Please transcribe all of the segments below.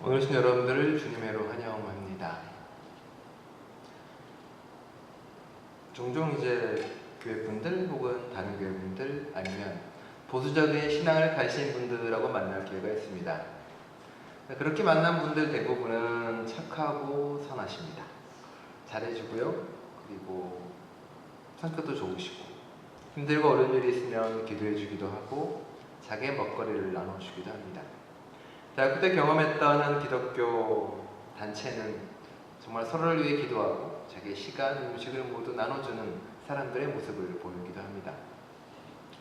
오늘 오신 여러분들을 주님의로 환영합니다. 종종 이제 교회분들 혹은 다른 교회분들 아니면 보수적인 신앙을 가진 분들하고 만날 기회가 있습니다. 그렇게 만난 분들 대부분은 착하고 선하십니다. 잘해주고요. 그리고 성격도 좋으시고 힘들고 어려운 일이 있으면 기도해주기도 하고 자기의 먹거리를 나눠주기도 합니다. 대학교 때 경험했던 한 기독교 단체는 정말 서로를 위해 기도하고 자기의 시간, 음식을 모두 나눠주는 사람들의 모습을 보이기도 합니다.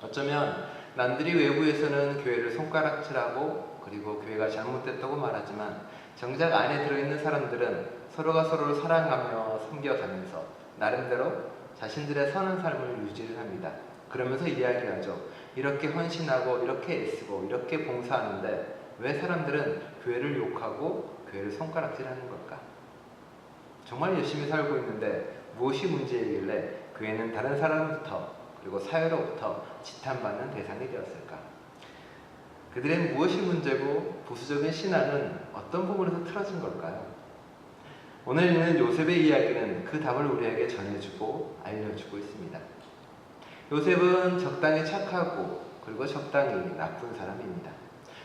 어쩌면 남들이 외부에서는 교회를 손가락질하고 그리고 교회가 잘못됐다고 말하지만 정작 안에 들어있는 사람들은 서로가 서로를 사랑하며 섬겨가면서 나름대로 자신들의 선한 삶을 유지를 합니다. 그러면서 이야기하죠. 이렇게 헌신하고 이렇게 애쓰고 이렇게 봉사하는데 왜 사람들은 교회를 욕하고 교회를 손가락질하는 걸까? 정말 열심히 살고 있는데 무엇이 문제이길래 교회는 다른 사람부터 그리고 사회로부터 지탄받는 대상이 되었을까? 그들의 무엇이 문제고 보수적인 신앙은 어떤 부분에서 틀어진 걸까요? 오늘 읽는 요셉의 이야기는 그 답을 우리에게 전해주고 알려주고 있습니다. 요셉은 적당히 착하고 그리고 적당히 나쁜 사람입니다.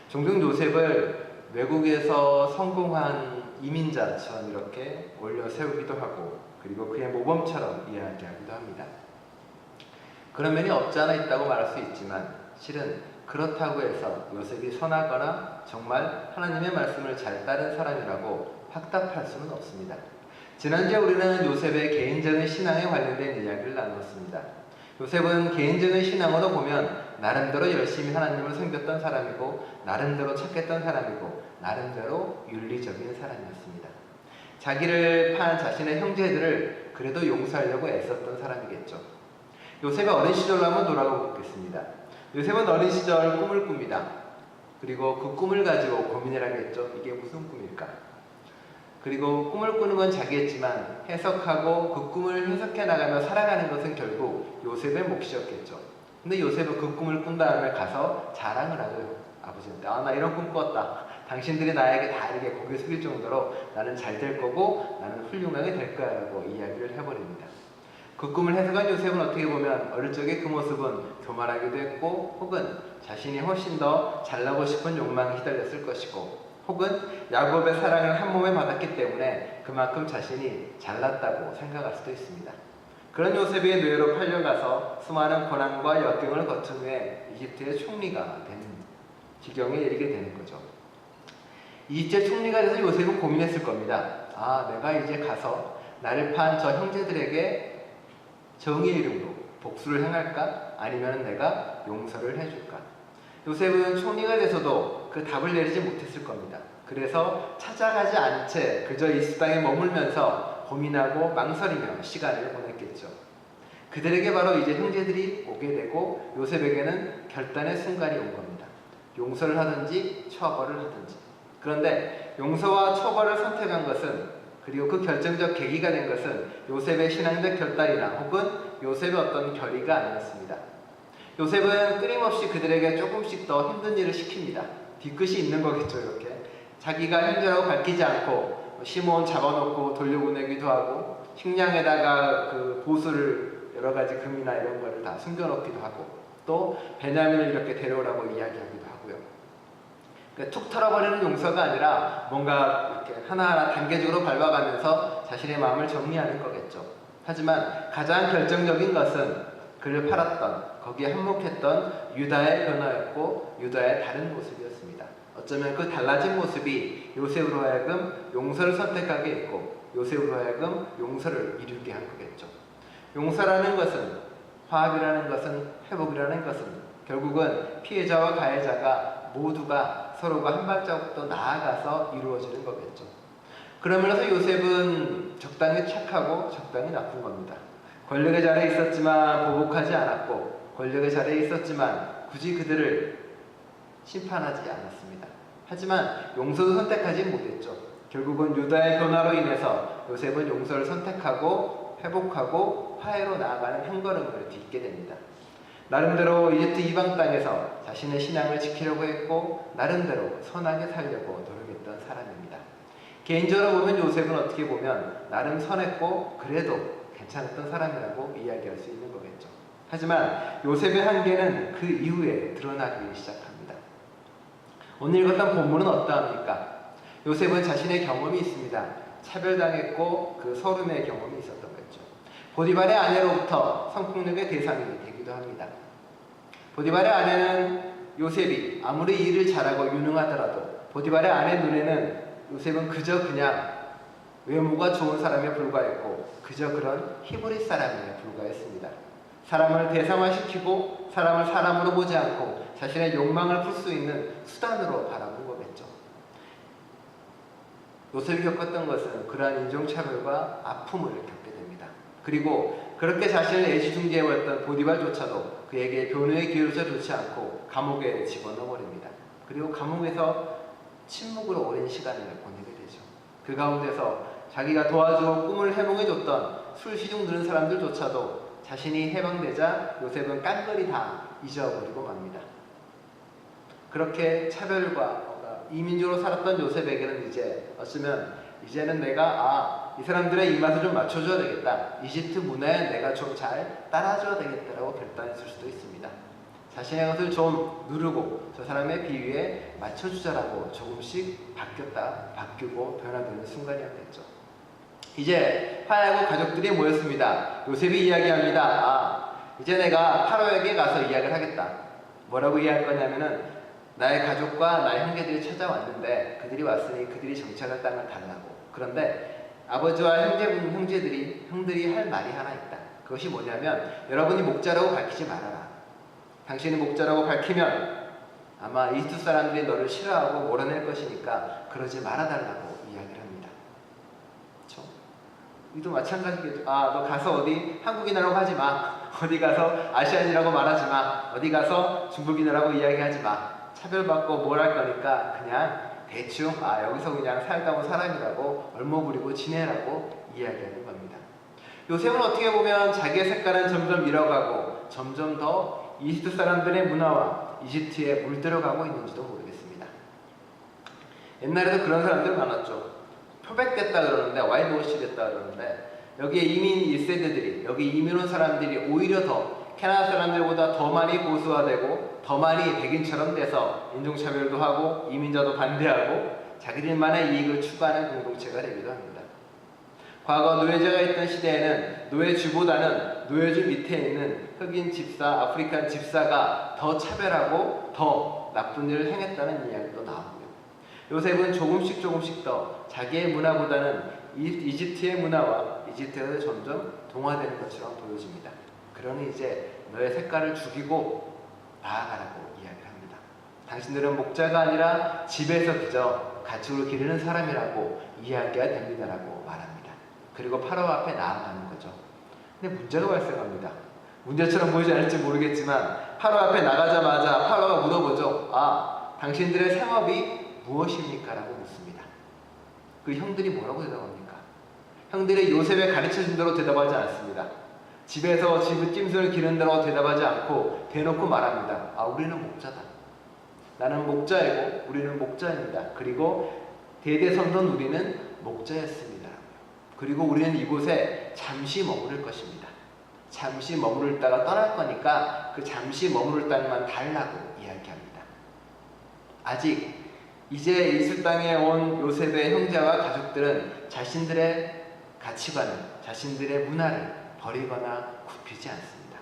종종 요셉을 외국에서 성공한 이민자처럼 이렇게 올려 세우기도 하고 그리고 그의 모범처럼 이야기하기도 합니다. 그런 면이 없지 않아 있다고 말할 수 있지만 실은 그렇다고 해서 요셉이 선하거나 정말 하나님의 말씀을 잘 따른 사람이라고 확답할 수는 없습니다. 지난주에 우리는 요셉의 개인적인 신앙에 관련된 이야기를 나눴습니다. 요셉은 개인적인 신앙으로 보면 나름대로 열심히 하나님을 섬겼던 사람이고 나름대로 착했던 사람이고 나름대로 윤리적인 사람이었습니다. 자기를 판 자신의 형제들을 그래도 용서하려고 애썼던 사람이겠죠. 요셉의 어린 시절로 한번 돌아가 보겠습니다. 요셉은 어린 시절 꿈을 꿉니다. 그리고 그 꿈을 가지고 고민을 하겠죠. 이게 무슨 꿈일까? 그리고 꿈을 꾸는 건 자기였지만 해석하고 그 꿈을 해석해 나가며 살아가는 것은 결국 요셉의 몫이었겠죠. 근데 요셉은 그 꿈을 꾼 다음에 가서 자랑을 하죠. 아버지한테 나 이런 꿈 꿨다. 당신들이 나에게 다 이렇게 고개 숙일 정도로 나는 잘 될 거고 나는 훌륭하게 될 거야 라고 이야기를 해버립니다. 그 꿈을 해석한 요셉은 어떻게 보면 어릴 적에 그 모습은 교만하기도 했고 혹은 자신이 훨씬 더 잘나고 싶은 욕망에 휘달렸을 것이고 혹은 야곱의 사랑을 한 몸에 받았기 때문에 그만큼 자신이 잘났다고 생각할 수도 있습니다. 그런 요셉의 노예로 팔려가서 수많은 고난과 역경을 거친 후에 이집트의 총리가 되는 지경에 이르게 되는 거죠. 이집트의 총리가 돼서 요셉은 고민했을 겁니다. 내가 이제 가서 나를 판 저 형제들에게 정의의 이름으로 복수를 행할까? 아니면 내가 용서를 해줄까? 요셉은 총리가 돼서도 그 답을 내리지 못했을 겁니다. 그래서 찾아가지 않은 채 그저 이집트 땅에 머물면서 고민하고 망설이며 시간을 보냈겠죠. 그들에게 바로 이제 형제들이 오게 되고 요셉에게는 결단의 순간이 온 겁니다. 용서를 하든지 처벌을 하든지. 그런데 용서와 처벌을 선택한 것은 그리고 그 결정적 계기가 된 것은 요셉의 신앙적 결단이나 혹은 요셉의 어떤 결의가 아니었습니다. 요셉은 끊임없이 그들에게 조금씩 더 힘든 일을 시킵니다. 뒤끝이 있는 거겠죠. 이렇게 자기가 형제라고 밝히지 않고 시몬 잡아놓고 돌려보내기도 하고 식량에다가 그 보수를 여러 가지 금이나 이런 거를 다 숨겨놓기도 하고 또 베냐민을 이렇게 데려오라고 이야기하기도 하고요. 그러니까 툭 털어버리는 용서가 아니라 뭔가 이렇게 하나하나 단계적으로 밟아가면서 자신의 마음을 정리하는 거겠죠. 하지만 가장 결정적인 것은 그를 팔았던 거기에 한몫했던 유다의 변화였고 유다의 다른 모습이었습니다. 어쩌면 그 달라진 모습이 요셉으로 하여금 용서를 선택하게 했고 요셉으로 하여금 용서를 이루게 한 거겠죠. 용서라는 것은 화합이라는 것은 회복이라는 것은 결국은 피해자와 가해자가 모두가 서로가 한 발자국 더 나아가서 이루어지는 거겠죠. 그러면서 요셉은 적당히 착하고 적당히 나쁜 겁니다. 권력의 자리에 있었지만 보복하지 않았고 권력의 자리에 있었지만 굳이 그들을 심판하지 않았습니다. 하지만 용서도 선택하지 못했죠. 결국은 유다의 변화로 인해서 요셉은 용서를 선택하고 회복하고 화해로 나아가는 한 걸음을 딛게 됩니다. 나름대로 이집트 이방 땅에서 자신의 신앙을 지키려고 했고 나름대로 선하게 살려고 노력했던 사람입니다. 개인적으로 보면 요셉은 어떻게 보면 나름 선했고 그래도 괜찮았던 사람이라고 이야기할 수 있는 거겠죠. 하지만 요셉의 한계는 그 이후에 드러나기 시작합니다. 오늘 읽었던 본문은 어떠합니까? 요셉은 자신의 경험이 있습니다. 차별당했고 그 서름의 경험이 있었던 거죠. 보디발의 아내로부터 성폭력의 대상이 되기도 합니다. 보디발의 아내는 요셉이 아무리 일을 잘하고 유능하더라도 보디발의 아내 눈에는 요셉은 그저 그냥 외모가 좋은 사람에 불과했고 그저 그런 히브리 사람에 불과했습니다. 사람을 대상화시키고 사람을 사람으로 보지 않고 자신의 욕망을 풀 수 있는 수단으로 바라본 거겠죠. 요셉이 겪었던 것은 그러한 인종차별과 아픔을 겪게 됩니다. 그리고 그렇게 자신을 애지중지해왔던 보디발조차도 그에게 변호의 기회조차 좋지 않고 감옥에 집어넣어버립니다. 그리고 감옥에서 침묵으로 오랜 시간을 보내게 되죠. 그 가운데서 자기가 도와주고 꿈을 해몽해줬던 술 시중 들은 사람들조차도 자신이 해방되자 요셉은 깡그리 다 잊어버리고 맙니다. 그렇게 차별과 이민족으로 살았던 요셉에게는 이제 어쩌면 이제는 내가 이 사람들의 입맛을 좀 맞춰줘야 되겠다. 이집트 문화에 내가 좀 잘 따라줘야 되겠다라고 결단했을 수도 있습니다. 자신의 것을 좀 누르고 저 사람의 비위에 맞춰주자라고 조금씩 바뀌고 변화되는 순간이었겠죠. 이제 파라오 가족들이 모였습니다. 요셉이 이야기합니다. 이제 내가 파라오에게 가서 이야기를 하겠다. 뭐라고 이야기할 거냐면은 나의 가족과 나의 형제들이 찾아왔는데 그들이 왔으니 그들이 정착할 땅을 달라고. 그런데 아버지와 형들이 할 말이 하나 있다. 그것이 뭐냐면 여러분이 목자라고 밝히지 말아라. 당신이 목자라고 밝히면 아마 이집트 사람들이 너를 싫어하고 몰아낼 것이니까 그러지 말아달라고 이야기를 합니다. 그렇죠? 이도 마찬가지겠죠. 너 가서 어디 한국인이라고 하지 마. 어디 가서 아시안이라고 말하지 마. 어디 가서 중국인이라고 이야기하지 마. 차별받고 뭘 할 거니까 그냥 대충 여기서 그냥 살다 온 사람이라고 얼머부리고 지내라고 이야기하는 겁니다. 요셉은 어떻게 보면 자기의 색깔은 점점 잃어가고 점점 더 이집트 사람들의 문화와 이집트에 물들어가고 있는지도 모르겠습니다. 옛날에도 그런 사람들 많았죠. 표백됐다 그러는데 와이드워시 됐다 그러는데 여기에 이민 1세대들이 여기 이민 온 사람들이 오히려 더 캐나다 사람들보다 더 많이 보수화되고 더 많이 백인처럼 돼서 인종차별도 하고 이민자도 반대하고 자기들만의 이익을 추구하는 공동체가 되기도 합니다. 과거 노예제가 있던 시대에는 노예주보다는 노예주 밑에 있는 흑인 집사, 아프리칸 집사가 더 차별하고 더 나쁜 일을 행했다는 이야기도 나오고요. 요셉은 조금씩 더 자기의 문화보다는 이집트의 문화와 이집트가 점점 동화되는 것처럼 보여집니다. 그러니 이제 너의 색깔을 죽이고 나아가라고 이야기를 합니다. 당신들은 목자가 아니라 집에서 그저 가축을 기르는 사람이라고 이야기가 됩니다라고 말합니다. 그리고 파라오 앞에 나아가는 거죠. 근데 문제가 발생합니다. 문제처럼 보이지 않을지 모르겠지만 파라오 앞에 나가자마자 파라오가 물어보죠. 당신들의 생업이 무엇입니까? 라고 묻습니다. 그 형들이 뭐라고 대답합니까? 형들이 요셉에 가르쳐준 대로 대답하지 않습니다. 집에서 찜닭을 기른다고 대답하지 않고 대놓고 말합니다. 우리는 목자다. 나는 목자이고 우리는 목자입니다. 그리고 대대손손 우리는 목자였습니다. 그리고 우리는 이곳에 잠시 머무를 것입니다. 잠시 머무르다가 떠날 거니까 그 잠시 머무를 땅만 달라고 이야기합니다. 아직 이제 이슬 땅에 온 요셉의 형제와 가족들은 자신들의 가치관을, 자신들의 문화를 버리거나 굽히지 않습니다.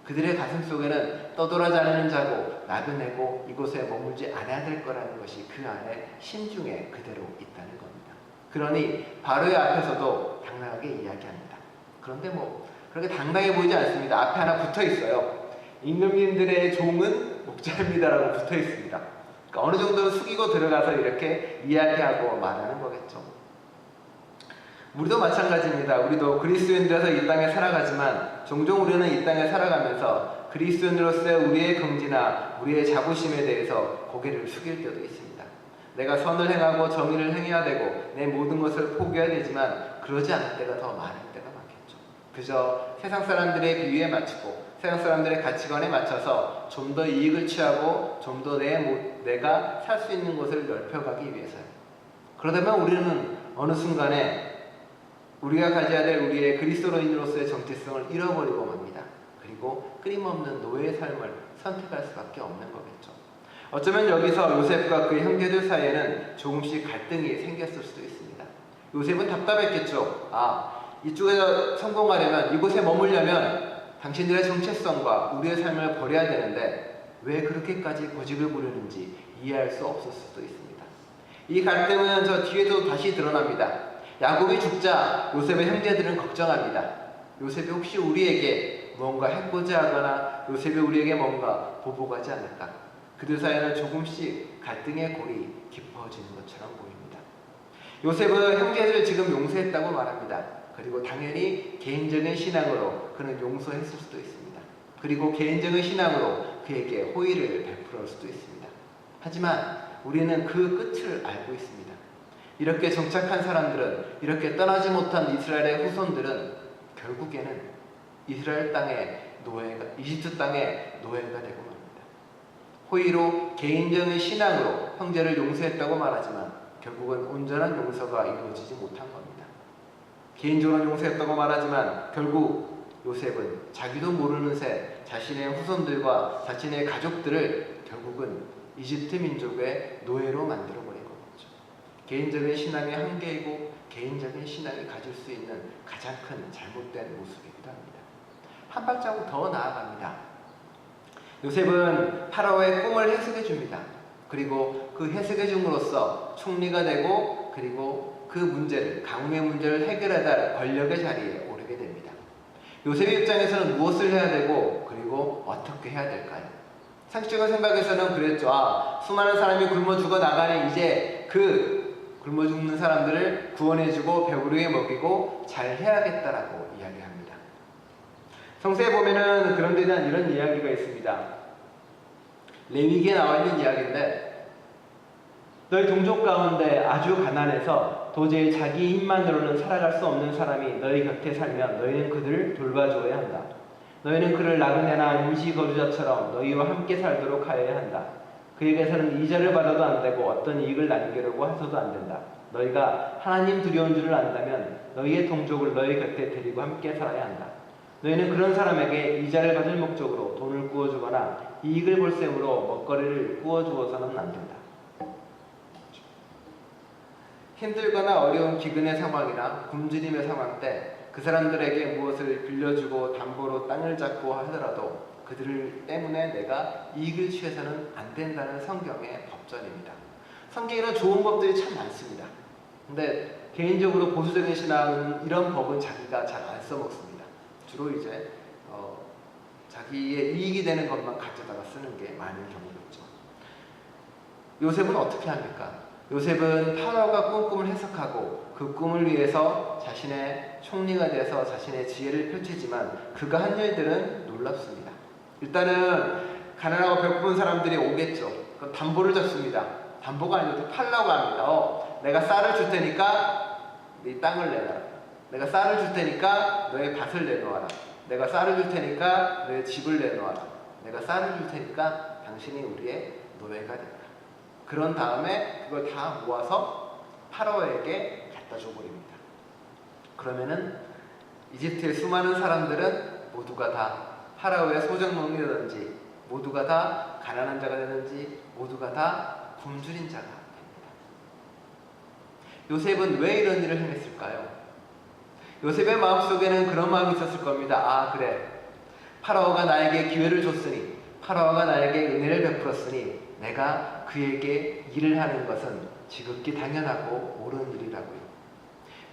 그들의 가슴 속에는 떠돌아다니는 자고 나그네고 이곳에 머물지 않아야 될 거라는 것이 그 안에 심중에 그대로 있다는 겁니다. 그러니 바로의 앞에서도 당당하게 이야기합니다. 그런데 그렇게 당당해 보이지 않습니다. 앞에 하나 붙어 있어요. 임금님들의 종은 목자입니다라고 붙어 있습니다. 그러니까 어느 정도는 숙이고 들어가서 이렇게 이야기하고 말하는 거겠죠. 우리도 마찬가지입니다. 우리도 그리스도인들에서 이 땅에 살아가지만 종종 우리는 이 땅에 살아가면서 그리스도인으로서의 우리의 긍지나 우리의 자부심에 대해서 고개를 숙일 때도 있습니다. 내가 선을 행하고 정의를 행해야 되고 내 모든 것을 포기해야 되지만 그러지 않을 때가 더 많을 때가 많겠죠. 그저 세상 사람들의 비위에 맞추고 세상 사람들의 가치관에 맞춰서 좀 더 이익을 취하고 좀 더 내가 살 수 있는 곳을 넓혀가기 위해서요. 그러다면 우리는 어느 순간에 우리가 가져야 될 우리의 그리스도인으로서의 정체성을 잃어버리고 맙니다. 그리고 끊임없는 노예의 삶을 선택할 수밖에 없는 거겠죠. 어쩌면 여기서 요셉과 그의 형제들 사이에는 조금씩 갈등이 생겼을 수도 있습니다. 요셉은 답답했겠죠. 이쪽에서 성공하려면, 이곳에 머물려면 당신들의 정체성과 우리의 삶을 버려야 되는데 왜 그렇게까지 고집을 부리는지 이해할 수 없을 수도 있습니다. 이 갈등은 저 뒤에도 다시 드러납니다. 야곱이 죽자 요셉의 형제들은 걱정합니다. 요셉이 혹시 우리에게 뭔가 해코지 하거나 요셉이 우리에게 뭔가 보복하지 않을까? 그들 사이에는 조금씩 갈등의 골이 깊어지는 것처럼 보입니다. 요셉은 형제들을 지금 용서했다고 말합니다. 그리고 당연히 개인적인 신앙으로 그는 용서했을 수도 있습니다. 그리고 개인적인 신앙으로 그에게 호의를 베풀을 수도 있습니다. 하지만 우리는 그 끝을 알고 있습니다. 이렇게 정착한 사람들은, 이렇게 떠나지 못한 이스라엘의 후손들은 결국에는 이스라엘 땅의 노예가, 이집트 땅의 노예가 되고 맙니다. 호의로 개인적인 신앙으로 형제를 용서했다고 말하지만 결국은 온전한 용서가 이루어지지 못한 겁니다. 개인적으로 용서했다고 말하지만 결국 요셉은 자기도 모르는 새 자신의 후손들과 자신의 가족들을 결국은 이집트 민족의 노예로 만들어버린 거겠죠. 개인적인 신앙의 한계이고 개인적인 신앙이 가질 수 있는 가장 큰 잘못된 모습이기도 합니다. 한 발자국 더 나아갑니다. 요셉은 파라오의 꿈을 해석해 줍니다. 그리고 그 해석해 줌으로써 총리가 되고 그리고 그 문제를, 가뭄의 문제를 해결하다 할 권력의 자리에 오르게 됩니다. 요셉의 입장에서는 무엇을 해야 되고 그리고 어떻게 해야 될까요? 상식적인 생각에서는 그랬죠. 수많은 사람이 굶어 죽어 나가니 이제 그 굶어 죽는 사람들을 구원해주고 배부르게 먹이고 잘 해야겠다라고 이야기합니다. 성서에 보면은 그런 데 대한 이런 이야기가 있습니다. 레위기에 나와 있는 이야기인데, 너희 동족 가운데 아주 가난해서 도저히 자기 힘만으로는 살아갈 수 없는 사람이 너희 곁에 살면 너희는 그들을 돌봐줘야 한다. 너희는 그를 나그네나 임시 거주자처럼 너희와 함께 살도록 하여야 한다. 그에게서는 이자를 받아도 안 되고 어떤 이익을 남기려고 해서도 안 된다. 너희가 하나님 두려운 줄을 안다면 너희의 동족을 너희 곁에 데리고 함께 살아야 한다. 너희는 그런 사람에게 이자를 받을 목적으로 돈을 구워주거나 이익을 볼 셈으로 먹거리를 구워주어서는 안 된다. 힘들거나 어려운 기근의 상황이나 굶주림의 상황 때 그 사람들에게 무엇을 빌려주고 담보로 땅을 잡고 하더라도 그들 때문에 내가 이익을 취해서는 안 된다는 성경의 법전입니다. 성경에는 좋은 법들이 참 많습니다. 근데 개인적으로 보수적인 신앙은 이런 법은 자기가 잘 안 써먹습니다. 주로 이제 자기의 이익이 되는 것만 가져다가 쓰는 게 많은 경우겠죠. 요셉은 어떻게 합니까? 요셉은 파라오가 꾼 꿈을 해석하고 그 꿈을 위해서 자신의 총리가 돼서 자신의 지혜를 펼치지만 그가 한 일들은 놀랍습니다. 일단은 가난하고 배고픈 사람들이 오겠죠. 그럼 담보를 잡습니다. 담보가 아니고 팔라고 합니다. 내가 쌀을 줄 테니까 네 땅을 내놔라. 내가 쌀을 줄 테니까 너의 밭을 내놓아라. 내가 쌀을 줄 테니까 너의 집을 내놓아라. 내가 쌀을 줄 테니까 당신이 우리의 노예가 되라. 그런 다음에 그걸 다 모아서 파라오에게 갖다 줘버립니다. 그러면은 이집트의 수많은 사람들은 모두가 다 파라오의 소정농이라든지 모두가 다 가난한 자가 되는지 모두가 다 굶주린 자가 됩니다. 요셉은 왜 이런 일을 행했을까요? 요셉의 마음속에는 그런 마음이 있었을 겁니다. 그래, 파라오가 나에게 기회를 줬으니, 파라오가 나에게 은혜를 베풀었으니 내가 그에게 일을 하는 것은 지극히 당연하고 옳은 일이라고요.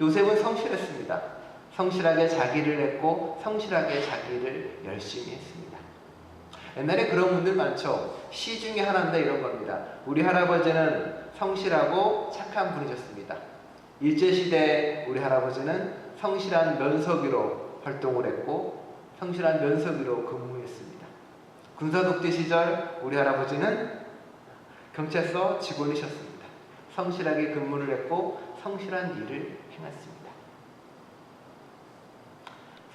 요셉은 성실했습니다. 성실하게 자기를 했고 성실하게 자기를 열심히 했습니다. 옛날에 그런 분들 많죠. 시 중에 하나인데 이런 겁니다. 우리 할아버지는 성실하고 착한 분이셨습니다. 일제시대에 우리 할아버지는 성실한 면석이로 활동을 했고 성실한 면석이로 근무했습니다. 군사독재 시절 우리 할아버지는 경찰서 직원이셨습니다. 성실하게 근무를 했고 성실한 일을 행했습니다.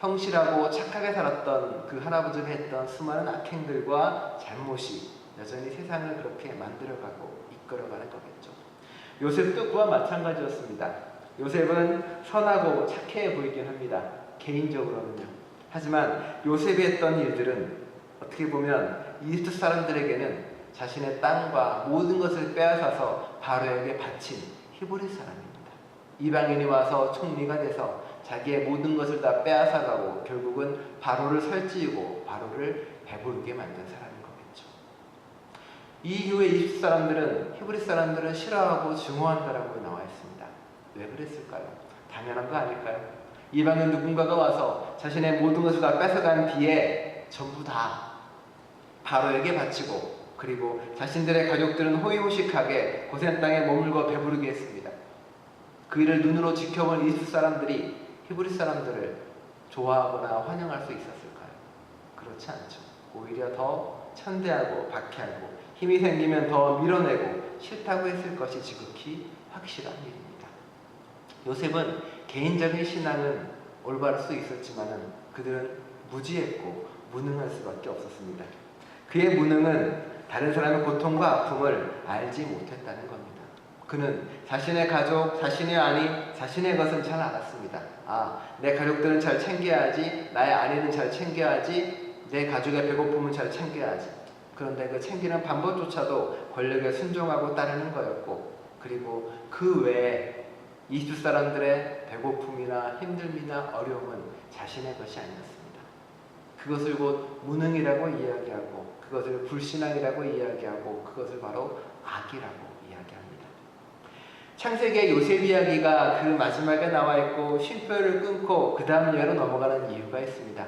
성실하고 착하게 살았던 그 할아버지가 했던 수많은 악행들과 잘못이 여전히 세상을 그렇게 만들어가고 이끌어가는 거겠죠. 요셉도 그와 마찬가지였습니다. 요셉은 선하고 착해 보이긴 합니다. 개인적으로는요. 하지만 요셉이 했던 일들은 어떻게 보면 이집트 사람들에게는 자신의 땅과 모든 것을 빼앗아서 바로에게 바친 히브리 사람입니다. 이방인이 와서 총리가 돼서 자기의 모든 것을 다 빼앗아가고 결국은 바로를 설치고 바로를 배부르게 만든 사람인 거겠죠. 이 이후에 이집트 사람들은 히브리 사람들은 싫어하고 증오한다라고 나와 있습니다. 왜 그랬을까요? 당연한 거 아닐까요? 이방인 누군가가 와서 자신의 모든 것을 다 뺏어간 뒤에 전부 다 바로에게 바치고 그리고 자신들의 가족들은 호의호식하게 고센 땅에 머물고 배부르게 했습니다. 그 일을 눈으로 지켜본 이집트 사람들이 히브리 사람들을 좋아하거나 환영할 수 있었을까요? 그렇지 않죠. 오히려 더 천대하고 박해하고 힘이 생기면 더 밀어내고 싫다고 했을 것이 지극히 확실한 일입니다. 요셉은 개인적인 신앙은 올바를 수 있었지만 그들은 무지했고 무능할 수밖에 없었습니다. 그의 무능은 다른 사람의 고통과 아픔을 알지 못했다는 겁니다. 그는 자신의 가족, 자신의 아내, 자신의 것은 잘 알았습니다. 내 가족들은 잘 챙겨야지, 나의 아내는 잘 챙겨야지, 내 가족의 배고픔은 잘 챙겨야지. 그런데 그 챙기는 방법조차도 권력에 순종하고 따르는 거였고, 그리고 그 외에 이집트 사람들의 배고픔이나 힘듦이나 어려움은 자신의 것이 아니었습니다. 그것을 곧 무능이라고 이야기하고, 그것을 불신앙이라고 이야기하고, 그것을 바로 악이라고 이야기합니다. 창세기의 요셉 이야기가 그 마지막에 나와 있고 쉼표를 끊고 그 다음 예로 넘어가는 이유가 있습니다.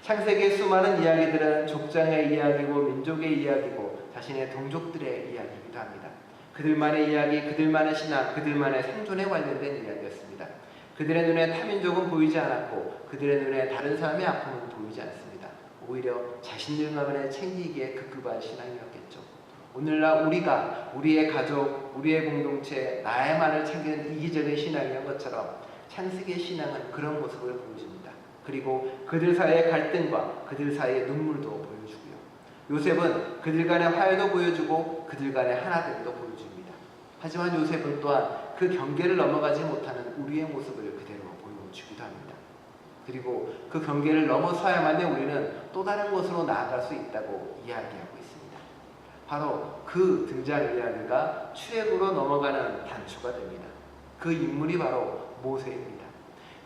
창세기의 수많은 이야기들은 족장의 이야기고 민족의 이야기고 자신의 동족들의 이야기이기도 합니다. 그들만의 이야기, 그들만의 신앙, 그들만의 생존에 관련된 이야기였습니다. 그들의 눈에 타민족은 보이지 않았고 그들의 눈에 다른 사람의 아픔은 보이지 않습니다. 오히려 자신들만의 챙기기에 급급한 신앙이었겠죠. 오늘날 우리가 우리의 가족, 우리의 공동체, 나의만을 챙기는 이기적인 신앙이었던 것처럼 창세기의 신앙은 그런 모습을 보여줍니다. 그리고 그들 사이의 갈등과 그들 사이의 눈물도 보여주고요. 요셉은 그들 간의 화해도 보여주고 그들 간의 하나됨도 보여줍니다. 하지만 요셉은 또한 그 경계를 넘어가지 못하는 우리의 모습을 그대로 보여주기도 합니다. 그리고 그 경계를 넘어서야만 우리는 또 다른 곳으로 나아갈 수 있다고 이야기하고 있습니다. 바로 그 등장 이야기가 출애굽으로 넘어가는 단초가 됩니다. 그 인물이 바로 모세입니다.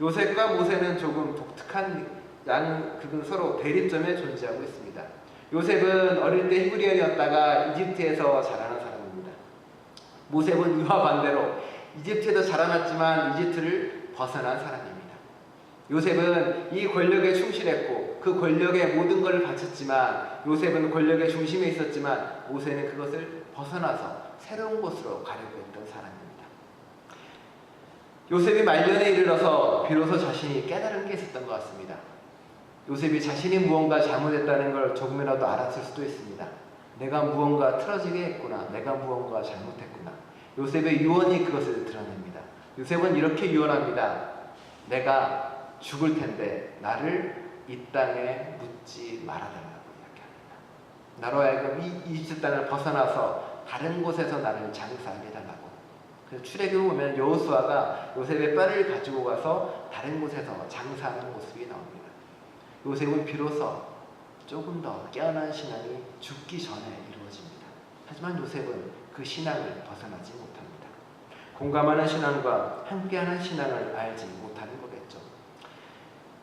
요셉과 모세는 조금 독특한 그건 서로 대립점에 존재하고 있습니다. 요셉은 어릴 때 히브리언이었다가 이집트에서 자라난 사람입니다. 모세는 이와 반대로 이집트에서 자라났지만 이집트를 벗어난 사람입니다. 요셉은 이 권력에 충실했고 그 권력에 모든 것을 바쳤지만 요셉은 권력의 중심에 있었지만 모세는 그것을 벗어나서 새로운 곳으로 가려고 했던 사람입니다. 요셉이 말년에 이르러서 비로소 자신이 깨달은 게 있었던 것 같습니다. 요셉이 자신이 무언가 잘못했다는 걸 조금이라도 알았을 수도 있습니다. 내가 무언가 틀어지게 했구나. 내가 무언가 잘못했구나. 요셉의 유언이 그것을 드러냅니다. 요셉은 이렇게 유언합니다. 내가 죽을 텐데 나를 이 땅에 묻지 말아달라고 이야기합니다. 나로 하여금 이 이집트 땅을 벗어나서 다른 곳에서 나를 장사하게 해달라고. 그래서 출애굽을 보면 여호수아가 요셉의 뼈를 가지고 가서 다른 곳에서 장사하는 모습이 나옵니다. 요셉은 비로소 조금 더 깨어난 신앙이 죽기 전에 이루어집니다. 하지만 요셉은 그 신앙을 벗어나지 못합니다. 공감하는 신앙과 함께하는 신앙을 알지 못하는 거겠죠.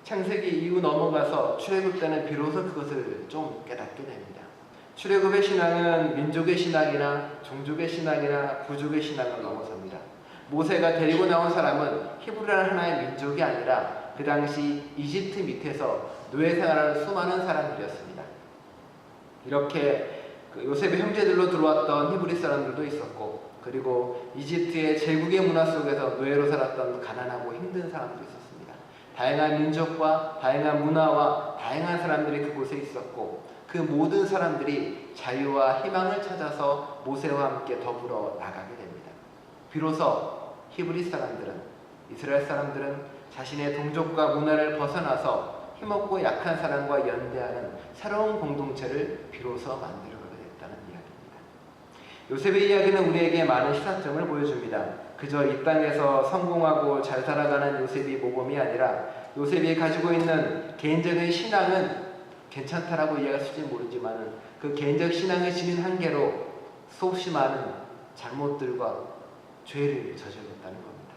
창세기 이후 넘어가서 출애굽 때는 비로소 그것을 좀 깨닫게 됩니다. 출애굽의 신앙은 민족의 신앙이나 종족의 신앙이나 부족의 신앙을 넘어섭니다. 모세가 데리고 나온 사람은 히브리라는 하나의 민족이 아니라 그 당시 이집트 밑에서 노예 생활하는 수많은 사람들이었습니다. 이렇게 요셉의 형제들로 들어왔던 히브리 사람들도 있었고 그리고 이집트의 제국의 문화 속에서 노예로 살았던 가난하고 힘든 사람도 있었습니다. 다양한 민족과 다양한 문화와 다양한 사람들이 그곳에 있었고 그 모든 사람들이 자유와 희망을 찾아서 모세와 함께 더불어 나가게 됩니다. 비로소 히브리 사람들은 이스라엘 사람들은 자신의 동족과 문화를 벗어나서 힘없고 약한 사람과 연대하는 새로운 공동체를 비로소 만들어가게 됐다는 이야기입니다. 요셉의 이야기는 우리에게 많은 시사점을 보여줍니다. 그저 이 땅에서 성공하고 잘 살아가는 요셉이 모범이 아니라 요셉이 가지고 있는 개인적인 신앙은 괜찮다라고 이해할지 모르지만 그 개인적 신앙을 지닌 한계로 수없이 많은 잘못들과 죄를 저질렀다는 겁니다.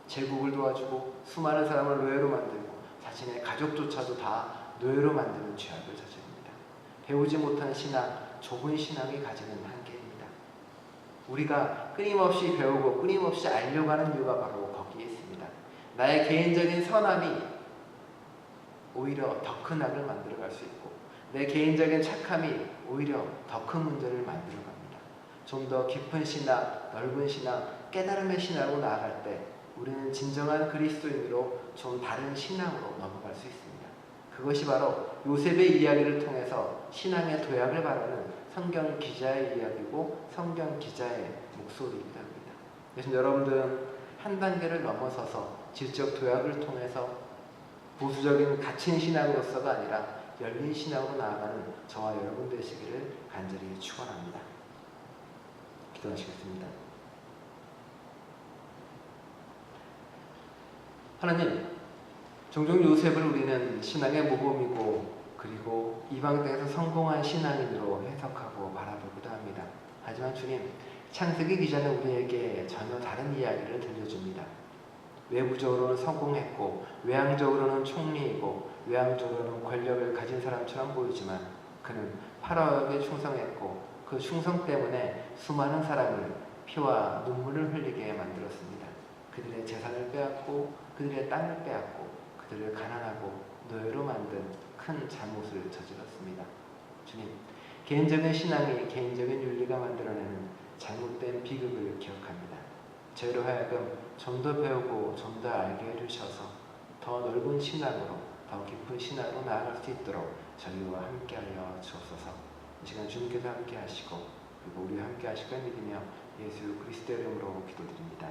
제국을 도와주고 수많은 사람을 노예로 만들고 자신의 가족조차도 다 노예로 만드는 죄악을 저지릅니다. 배우지 못한 신앙, 좁은 신앙이 가지는 한계입니다. 우리가 끊임없이 배우고 끊임없이 알려고 하는 이유가 바로 거기에 있습니다. 나의 개인적인 선함이 오히려 더 큰 악을 만들어갈 수 있고 내 개인적인 착함이 오히려 더 큰 문제를 만들어갑니다. 좀 더 깊은 신앙, 넓은 신앙, 깨달음의 신앙으로 나아갈 때 우리는 진정한 그리스도인으로 좀 다른 신앙으로 넘어갈 수 있습니다. 그것이 바로 요셉의 이야기를 통해서 신앙의 도약을 바라는 성경 기자의 이야기고 성경 기자의 목소리이기도 합니다. 그래서 여러분들은 한 단계를 넘어서서 질적 도약을 통해서 보수적인 갇힌 신앙으로서가 아니라 열린 신앙으로 나아가는 저와 여러분 되시기를 간절히 축원합니다. 기도하시겠습니다. 하나님, 종종 요셉을 우리는 신앙의 모범이고 그리고 이방 땅에서 성공한 신앙인으로 해석하고 바라보기도 합니다. 하지만 주님, 창세기 기자는 우리에게 전혀 다른 이야기를 들려줍니다. 외부적으로는 성공했고 외향적으로는 총리이고 외향적으로는 권력을 가진 사람처럼 보이지만 그는 파라오에게 충성했고 그 충성 때문에 수많은 사람을 피와 눈물을 흘리게 만들었습니다. 그들의 재산을 빼앗고 그들의 땅을 빼앗고 그들을 가난하고 노예로 만든 큰 잘못을 저질렀습니다. 주님, 개인적인 신앙이 개인적인 윤리가 만들어내는 잘못된 비극을 기억합니다. 저희로 하여금 좀 더 배우고 좀 더 알게 해주셔서 더 넓은 신앙으로 더 깊은 신앙으로 나아갈 수 있도록 저희와 함께하여 주옵소서. 이 시간 주님께서 함께 하시고 그리고 우리와 함께 하실 걸 믿으며 예수 그리스도의 이름으로 기도드립니다.